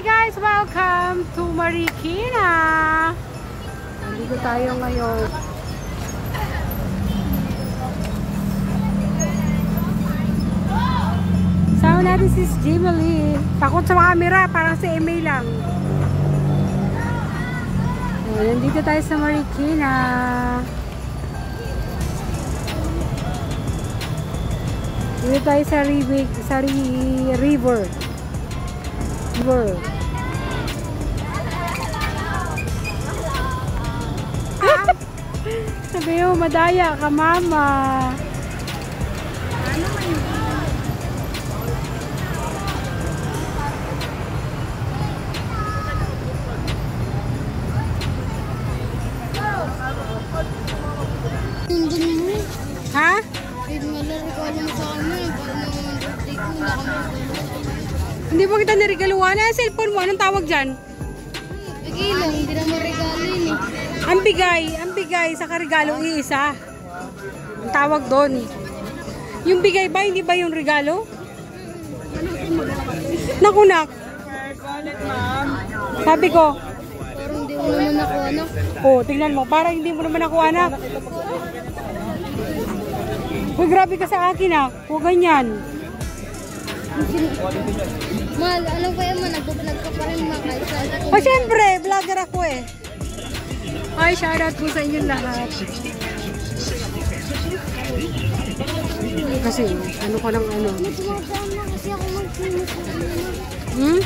guys! Welcome to Marikina! Nandito tayo ngayon. Sama natin si Jimmy. Takot sa camera, parang si Emay lang. Nandito tayo sa Marikina. Dito tayo sa river. Sabi mo, madaya ka, mama. Ha? Hindi mo kita niregaluhan. Ano yung cellphone mo? Anong tawag dyan? Bigay lang, hindi na maregalo yun eh. Ang bigay sa karigalo iisa. Ang tawag doon. Yung bigay ba, hindi ba yung regalo? Nakunak. Sabi ko. Parang hindi mo naman ako anak. Oh, tingnan mo. Parang hindi mo naman ako anak. Uy, grabe ka sa akin ah. Huwag ganyan. Mal, ano ba yun man? Nag-vlog ka pa rin mga kahit Oh, syempre, vlogger ako eh. Ay, shoutout po sa inyong lahat. Kasi, ano ka ng ano? Tumadaan na kasi ako mag-finish. Hmm?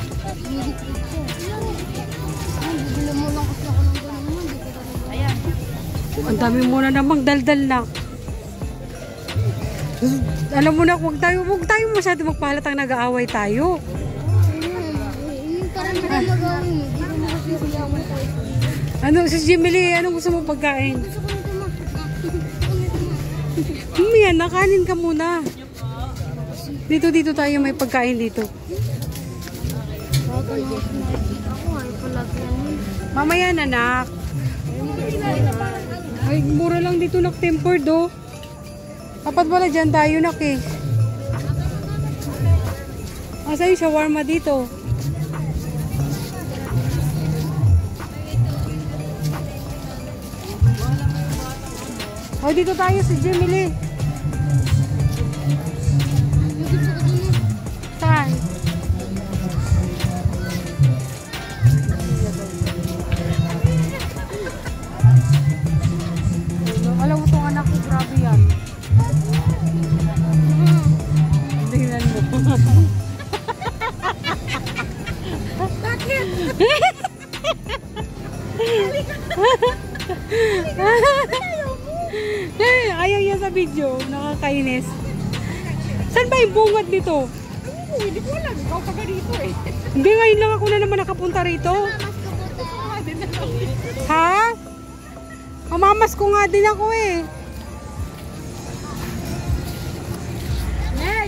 Bibili mo lang kasi ako ng ganun. Ayan. Ang dami mo na namang daldal na. Alam mo na, huwag tayo masyado magpahalatang nag-aaway tayo. Parang hindi magawin. Hindi mo kasi yaman tayo. Ano, si Jimmy Lee, anong gusto mong pagkain? Gusto ko nito Yan, nakanin ka muna. Dito tayo may pagkain dito. Mamaya na, anak. Ay, mura lang dito nak-tempered oh. Dapat pala dyan tayo nak eh. Asa yung shawarma dito? Oh, dito tayo si Jimmy Lee. Saan? Alam mo itong anak ko, grabe yan. Tingnan mo. Bakit? Ayaw yan sa video. Nakakainis. Saan ba yung bungad nito? Hindi ko alam. Ikaw pa dito eh. Hindi, ngayon lang ako na naman nakapunta rito. Ha? Mamamas ko nga din ako eh.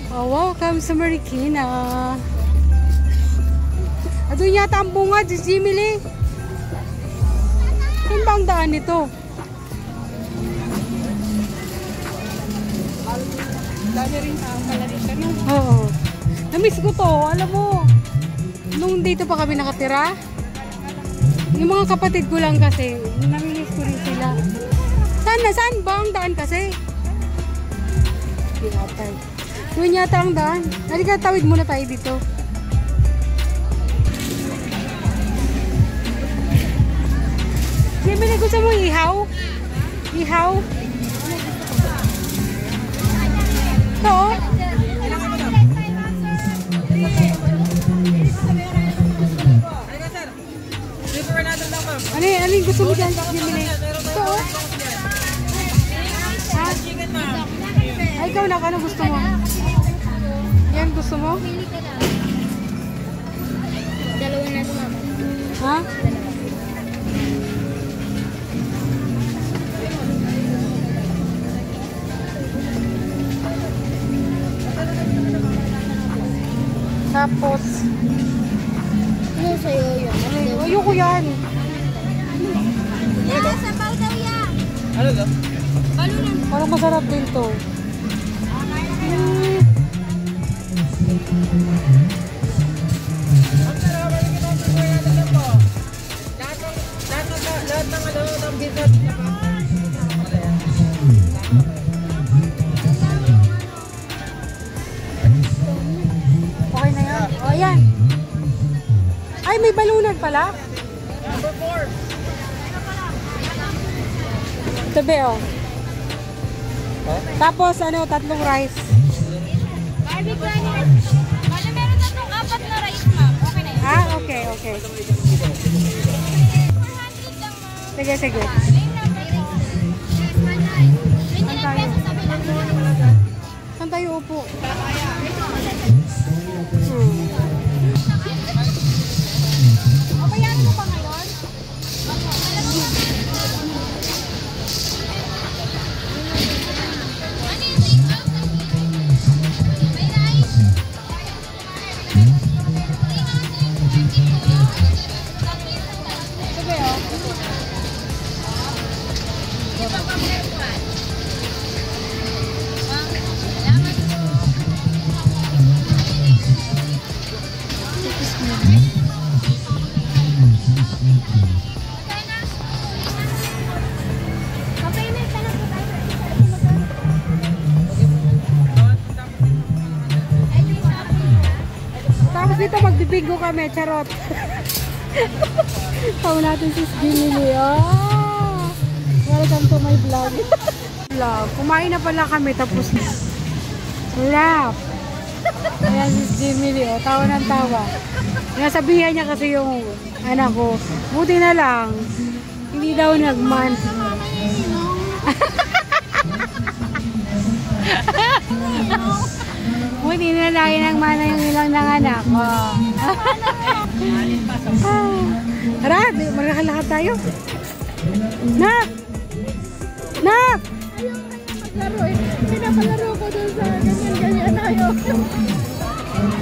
Oh, welcome sa Marikina. Doon yata ang bungad, si Jimmy Lee. Saan ba ang daan nito? Dami rin sa malalim ka na. Oo. Namiss ko to. Alam mo, nung dito pa kami nakatira, yung mga kapatid ko lang kasi, namimiss ko rin sila. Saan ba ang daan kasi? Doon yata ang daan. Halika, tawid muna tayo dito. Jimmy, gusto mo ihaw? Ihaw? Ito. Ano yung gusto mo dyan, Jimmy? Ito. Ha? Ay, ikaw na, ano gusto mo? Yan, gusto mo? Dalawa na ito, mama. Ha? Tapos, Ano sa'yo yun? ayoko yan. Yan, sabaw daw yan. Ano to? Balunan. Parang masarap din to. Okay na yan. O, yan. Ay, may balunan pala. Number 4. Tabi, oh. Tapos, ano, 3 rice. Barbie Granny. Ano, meron na itong 4 na rice, ma'am. Okay na yan. Ah, okay, okay. 400 lang, ma'am. Sige, sige. Name number 2. 29 pesos sa bilang. Saan tayo upo? O, bayaran mo pa ngayon? Ano yung take out? May rice? Tabi, oh. Kapayment ka na po tayo. Tapos dito magbibingo kami, charot. Tawa natin si Ginili. Oh! Welcome to my vlog. Vlog. Kumain na pala kami tapos na. Sarap. Ayan si Ginili. Oh, tawa ng tawa. Nasabihan niya kasi yung anak ko. Buti na lang. Hindi daw nagman. Buti na lang nagmana yung ilang ng anak. Oh. Tara, magkakalakad tayo. Nak! Nak! Laro eh. Pinapalaro ko dun sa ganyan-ganyan ayaw.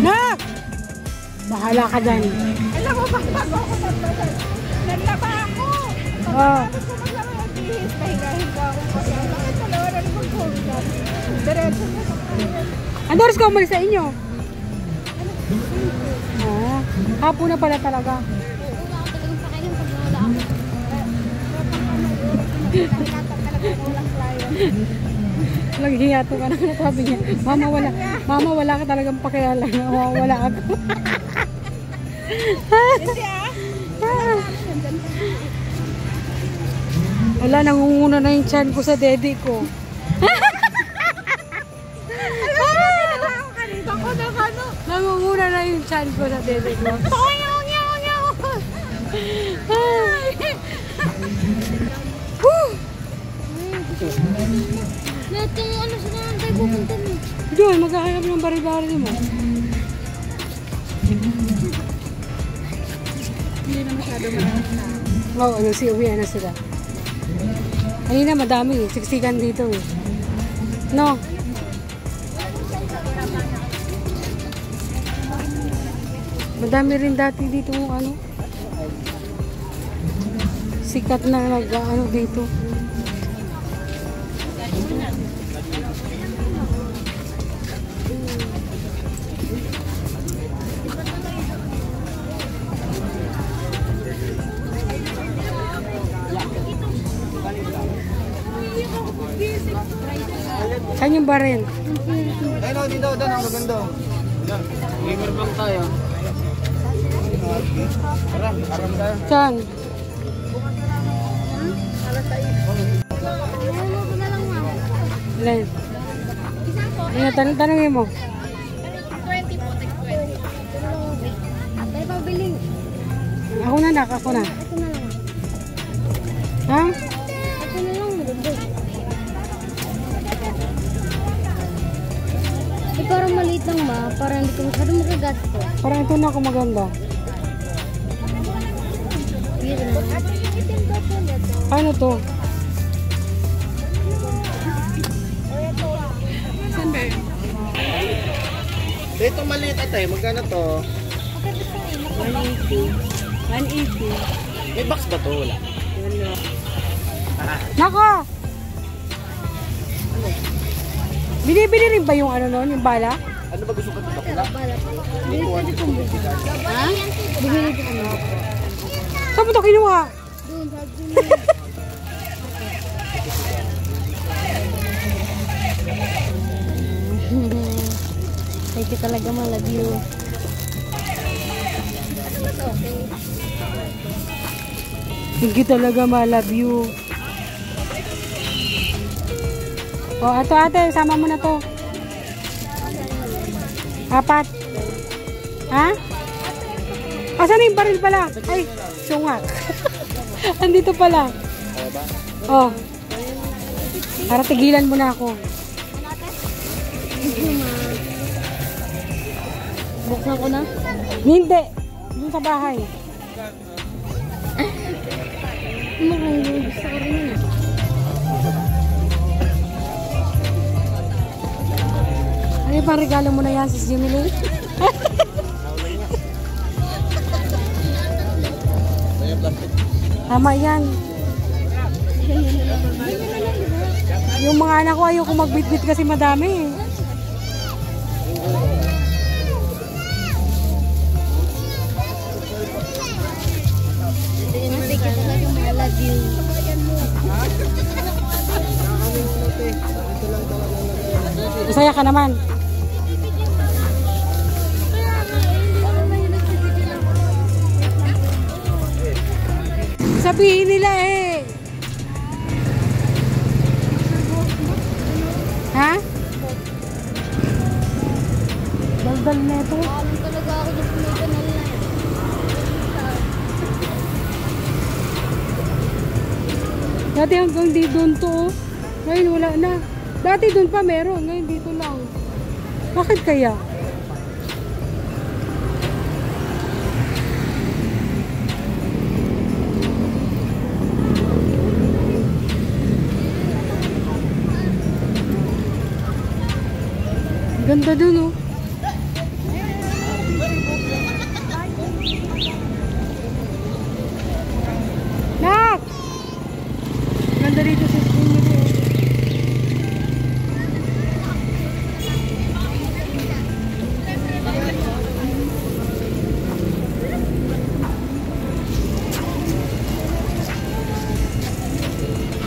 Nak! Bahala ka dyan. Alam mo ba bago ako tatlasan? Naglaba ako. Oh. Tapos ko maglaro yung bihis. Pahinga-hinga ako kasi. Bakit dalawa na naman ko? Diretso na sa kanya. Ano oras ka umalis sa inyo? Ah, hapon na pala talaga. Oo, wala ako talagang pakialam pag nawala ako. Walang client. Naghiyato ka na, sabi niya. Mama, wala ka talagang pakialam. Wala ako. Hindi Wala, nangunguna na yung chan ko sa daddy ko. Nangunguna na yung chan ko sa daddy ko. Lahat yung ano sa naman tayo pupunta mo. Doon, magkakayap ng bari-bari mo. Hindi na masyado marami na. Oo, uwi na sila. Kanina madami, siksikan dito eh. No? Madami rin dati dito ano. Sikat na nag-ano dito. Saan yung baril? Ayun o, dito, doon ang maganda. Yan, gamer bang tayo? Tara, aram tayo. Saan? Ano ko na lang ma'am? Ilan? Isa po. Ayun, tanongin mo. 20 po, tag 20. Tayo pabiling. Ako na nak, ako na. Ito na lang. Ha? Ito na lang, maganda. Eh, parang maliit lang ma, parang hindi ko masyado magagasto. Parang ito na ako maganda. Pero na. Paano to? Saan ba yun? Dito maliit ate, magkano to? 180. 180. May box ba to? Wala. Nako! Binibili rin ba yung ano noon, yung bala? Ano ba gusto ko ito? Bakla? Bala pa. Hindi ko ano ito. Ha? Bibili ko ano. Saan mo ito kinuha? Doon, sabi ko na. Thank you talaga, ma. Love you. Thank you talaga, ma. Love you. Oh, ato ate, sama mo na to. 4. Ha? Asan na yung baril pala? Ay, sungak. Andito pala. Oh. Para tigilan mo na ako. Buksan ko na. Hindi. Doon sa bahay. Mukhang gusto ko rin yun. Ano pang regalo mo na yan, sis Jimmy Lee? Tama yan. Yung mga anak ko ayoko magbitbit kasi madami eh. Thank you talaga, ma. Love you. Masaya ka naman. Sabihin nila eh. Ha? Daldal na ito. Alam talaga ako na may kanal na yan. Dati hanggang di doon to. Oh. Ngayon wala na. Dati doon pa meron. Ngayon dito lang. Bakit kaya? Ganda dun oh. Nak! Ganda dito sa school nito.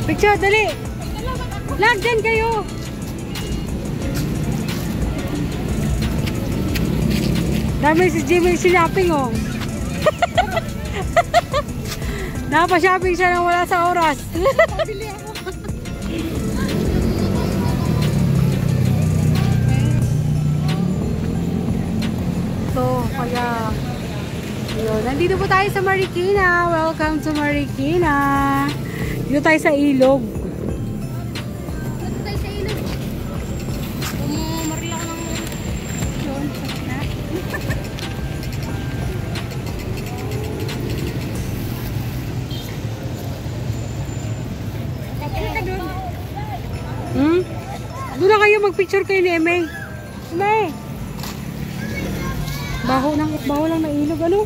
Picture, dali! Lag, dyan kayo! Dami si Jimmy shopping oh. Napashopping siya nang wala sa oras. Pabili ako. So, kaya yun. Nandito po tayo sa Marikina. Welcome to Marikina. Dito tayo sa ilog. Ba't tayo sa ilog? Umumaril ako ng yun. Doon na kayo magpicture kayo ni Emeng. Emeng! Baho lang na ilog. Ano?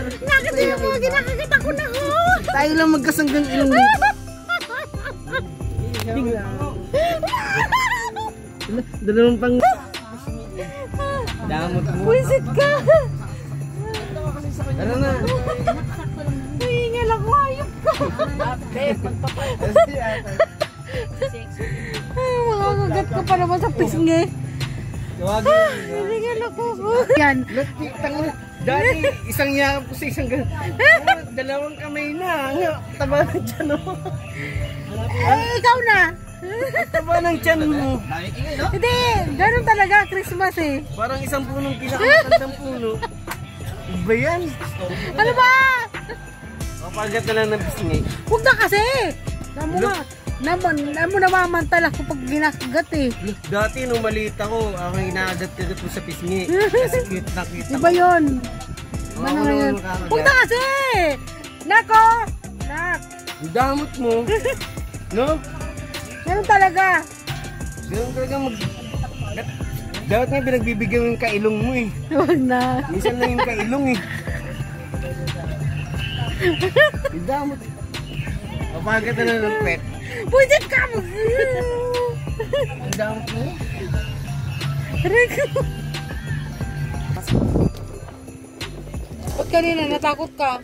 Nakakita mo, ginakakita ko na ho. Tayo lang magkasanggang ilong dito. Dalawang pang... Damot mo. Wisit ka! Tara na. Hihingal ako, hayop ka! Makakagat ka pa naman sa pisngi. Hihingal ako. Yan. Dati, isang yakap ko sa isang gano'n. Dalawang kamay na. Taba ng tiyan mo. Ikaw na! Taba ng tiyan mo. Hindi, ganun talaga, Christmas eh. Parang isang punong pinakamatandang puno. Ba yan? Ano ba? Kapagat na lang ng pisngi. Huwag na kasi! Namu namamantal ako pag ginakagat eh. Dati nung maliit ako, ako inaagat-agat mo sa pisngi. Kasi cute na cute ako. Iba yun. Iba Oo, na ngayon. nakakagat. Huwag na kasi! Nako! Nak! Ang damot mo. No? Ganun talaga. Ganun talaga mag... Dapat nga pinagbibigyan mo yung kailong mo eh. Huwag na. Minsan lang yung kailong eh. Idamot. Papagat na ng pet. Buisit ka mo! Idamot mo. Rico! Ba't kanina natakot ka?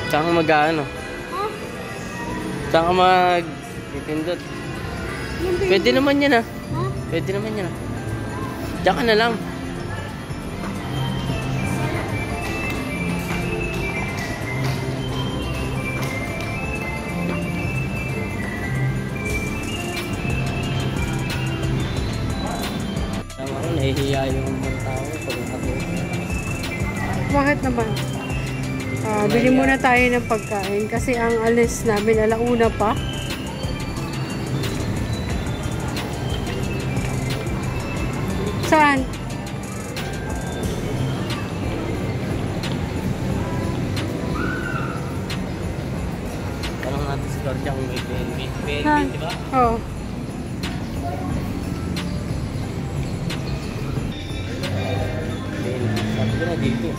Saan ka mag-ano? Ha? Saan ka mag-pipindot? Pwede naman yan ah. Ha? Pwede naman yan ah. Diyan ka na lang. Tama ko, nahihiya yung mga tao pag ako. Bakit naman? Bili muna tayo ng pagkain kasi ang alis namin alauna pa. Saan? Tanong natin si Georgia kung may PNB. PNB, Saan? di ba? Oo. Sabi ko na dito.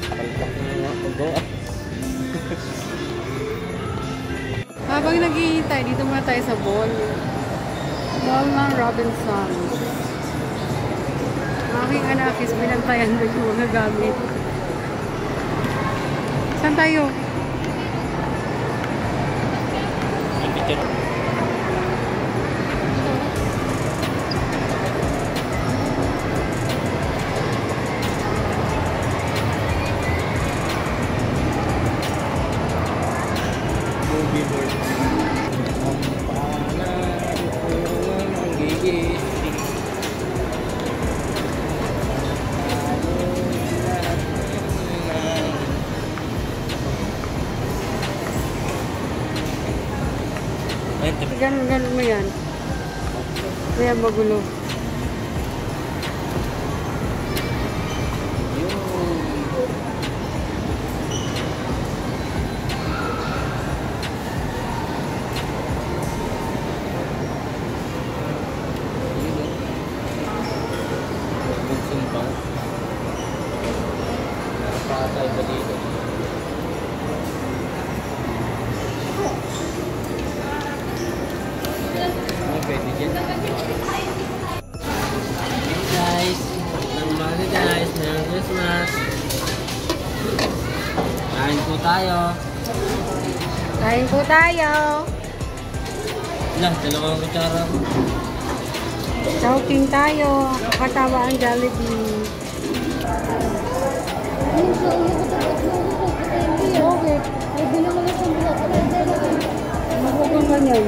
Palpak na nga pag-go up. Habang naghihintay, dito muna tayo sa mall. Mall ng Robinson. Ang aking anak is binantayan doon yung mga gamit. Saan tayo? Movie board. Ang gigit. Ganun mo yan. Kaya magulo. Merry Christmas. Kain po tayo. Kain po tayo. Ilang, dalawang kutsara po. Chowking tayo. Katawa ang Jollibee. Okay. Pwede naman na kung buhat. Magpapang ganyan.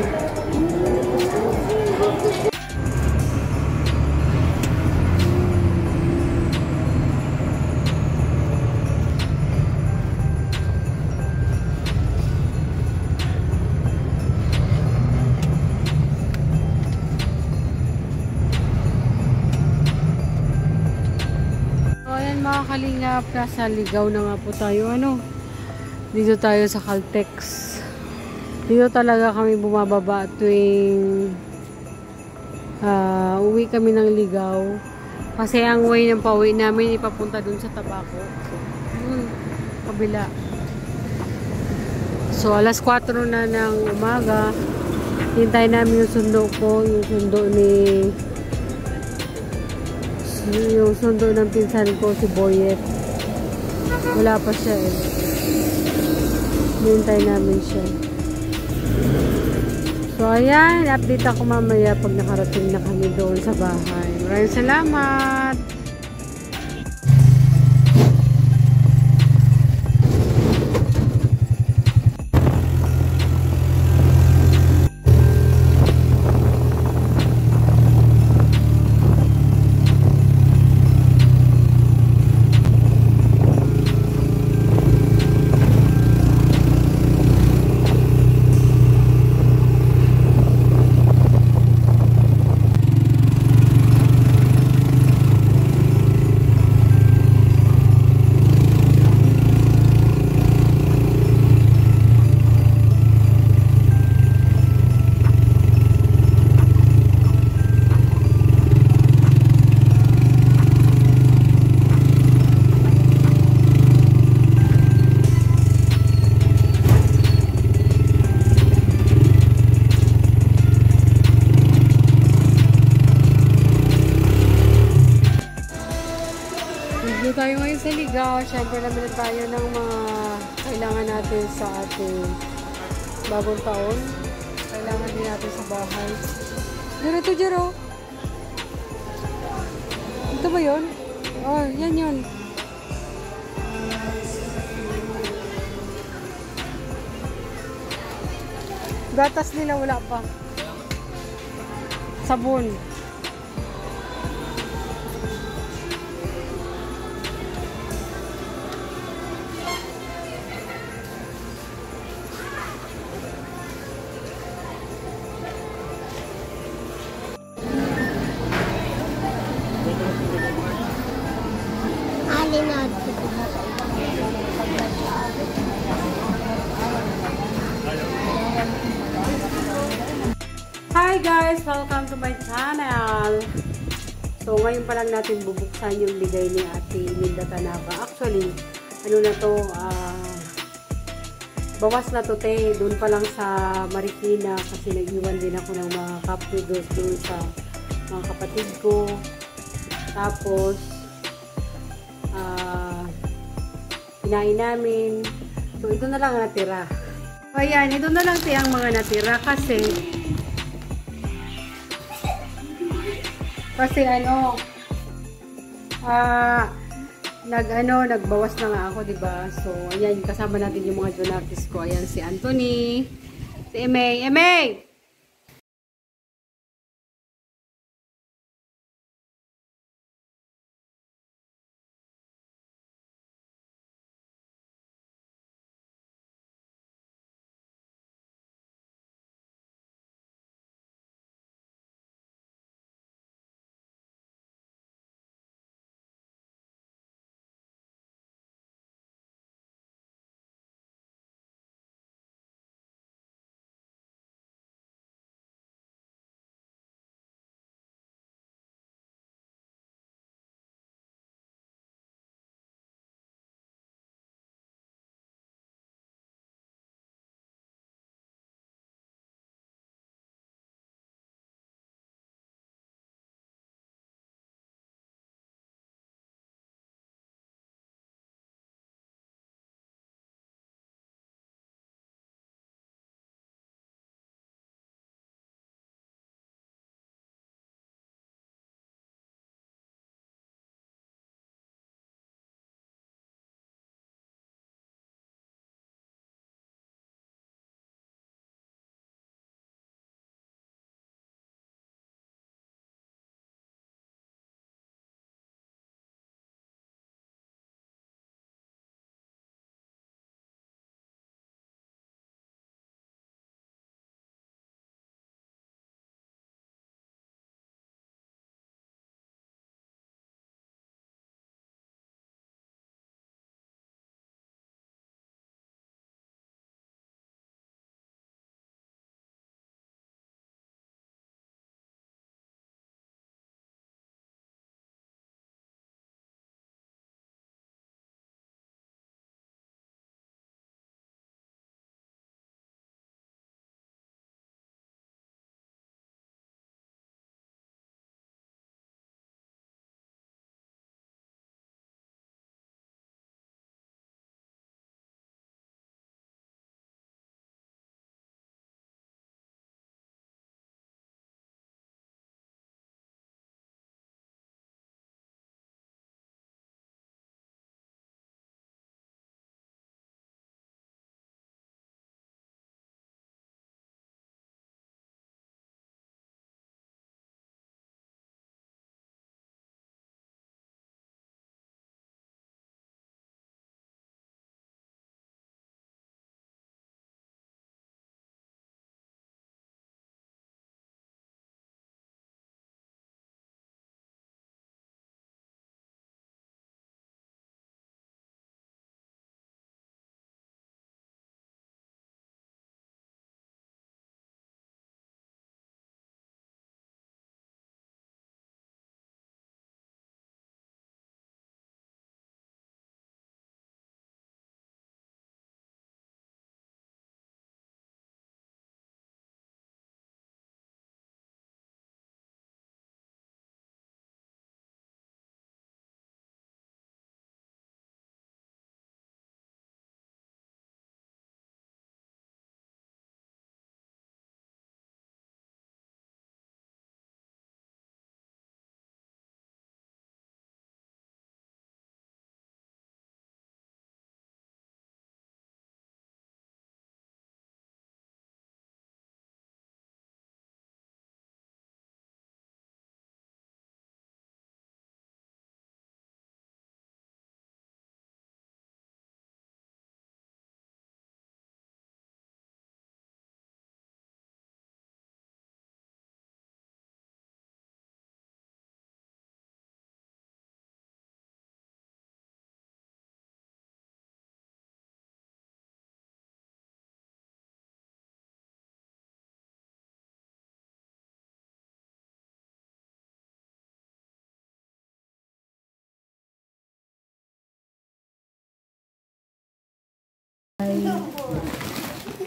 So ayan mga kalingap, nasa Ligaw na nga po tayo. Ano? Dito tayo sa Caltex. Dito talaga kami bumababa tuwing uwi kami ng Ligaw. Kasi ang way ng pauwi namin ipapunta dun sa Tabaco. Dun, kabila. So alas 4 na ng umaga. Hintay namin yung sundo ko, yung sundo ng pinsan ko, si Boyet. Wala pa siya eh. Hintay namin siya. So ayan, update ako mamaya pag nakarating na kami doon sa bahay. Maraming salamat! Dito tayo ngayon sa Ligaw. Siyempre naman tayo ng mga kailangan natin sa ating bagong taon. Kailangan din natin sa bahay. Jero to, Jero. Ito ba yun? Oh, yan yun. Gatas nila wala pa. Sabon. Hi guys! Welcome to my channel! So ngayon pa lang natin bubuksan yung bigay ni Ate Linda Tanaka. Actually, ano na to, bawas na to te, doon pa lang sa Marikina kasi nag-iwan din ako ng mga cup noodles doon sa mga kapatid ko. Tapos, kinain namin. So ito na lang natira. So ayan, ito na lang ang mga natira kasi nagbawas na nga ako, 'di ba? So ayan, kasama natin yung mga Jonatis ko. Ayan si Anthony, si Emay.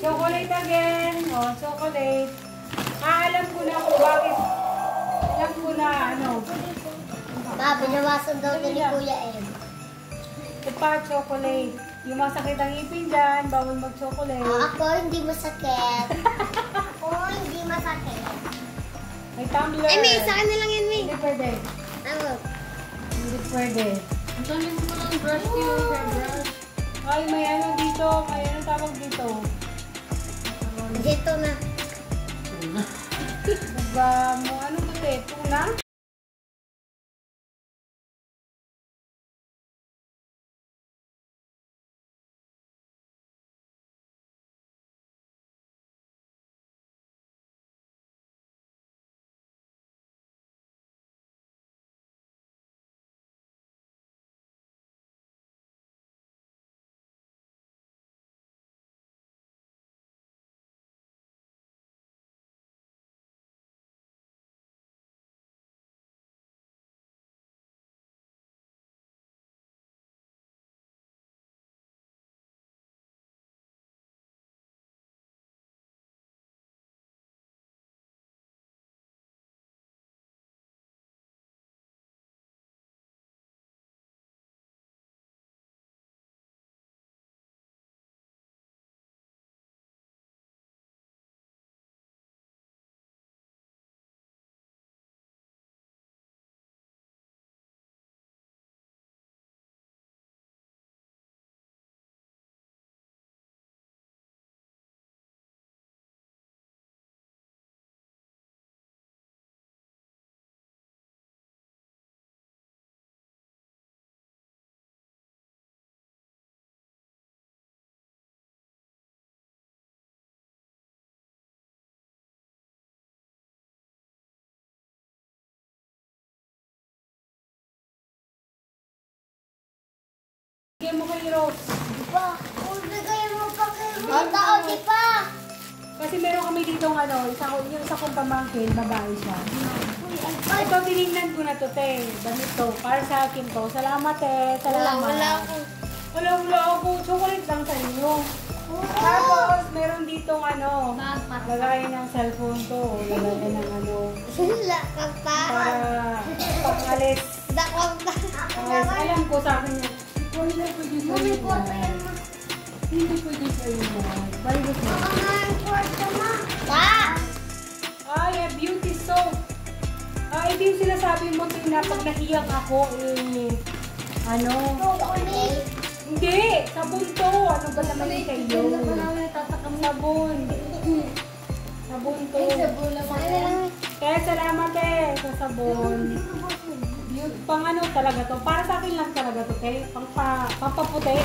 Chocolate again. Oh, chocolate. Alam ko na kung bakit. Alam ko na ano. Binawasan daw ni Kuya M. Ito pa, chocolate. Yung masakit ang ipin dyan, bawal mag-chocolate. Ako hindi masakit. Ako hindi masakit. May tumbler. Eh, May, sa akin na lang yan, May. Hindi pwede. Ano? Hindi pwede. Ang dami mo lang brush yung hairbrush. Ay, may ano dito. May ano tawag dito. Dito na. Diba mo, ano ba ito? Tuna? Bigyan mo kay Rose. Di ba? Bigay mo pa kay Rita, o di pa? Kasi meron kami dito ano, yung isa kong pamangkin, babae siya. Ito, tinignan ko na to, te. Damit to. Para sa akin to. Salamat, te. Salamat. Wala ako. Wala ako. Chocolate lang sa inyo. Tapos, meron ditong ano, lagayan ng cellphone to. Lagayan ng ano, Wala ka pa. para pang-alis. Dakot na. Alam ko sa akin yun. Hindi pwede sa Mami, iyo. kwarto yan, ma. Hindi pwede sa iyo. Balik mo. Baka nga yung kwarto, ma. Pa! Ay, beauty soap. Ito yung sinasabi mo, Tina, pag nahiyak ako, ano? Hindi, sabon to. Ano ba naman yung kayo? Sabon. Sabon to. Kaya salamat sa sabon. Yung pang ano talaga to. Para sa akin lang talaga to, te. Pampaputi.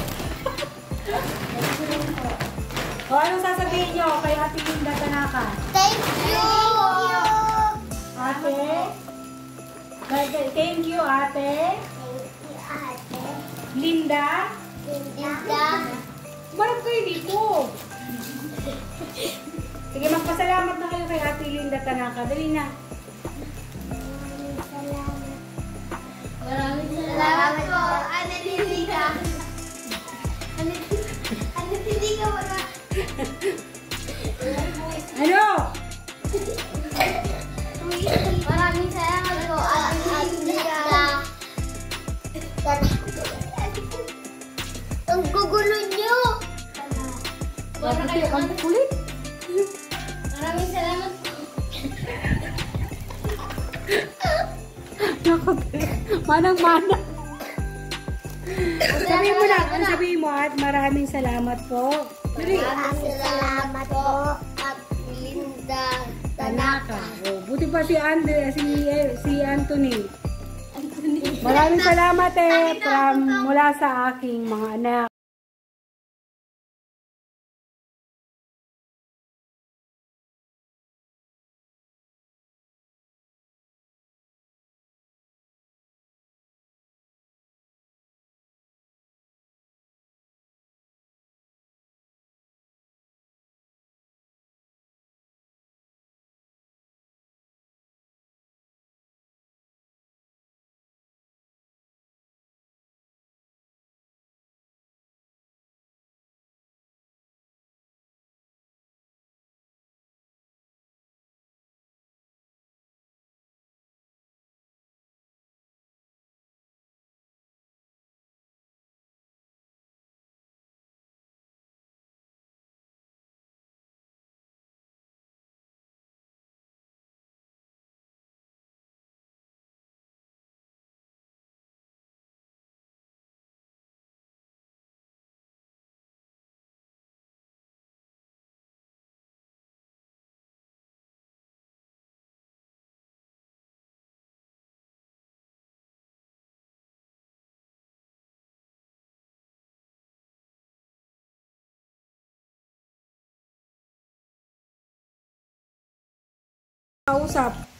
O, anong sasabihin nyo kay Ate Linda Tanaka? Thank you! Ate? Thank you, Ate. Ate. Linda? Linda. Marap kayo dito. Sige, magpasalamat na kayo kay Ate Linda Tanaka. Dali na. Maraming salamat po. Ano Linda? Ano Linda wala? Ano? Maraming salamat po. Linda. Ang gugulo niyo. Ang kulit. Maraming salamat po. Naku, manang-manang. Sabihin mo lang, kung sabihin mo at maraming salamat po. Maraming salamat po. At Linda Tanaka. Oh, buti pa si Anthony. Maraming salamat mula sa aking mga anak. Kausap.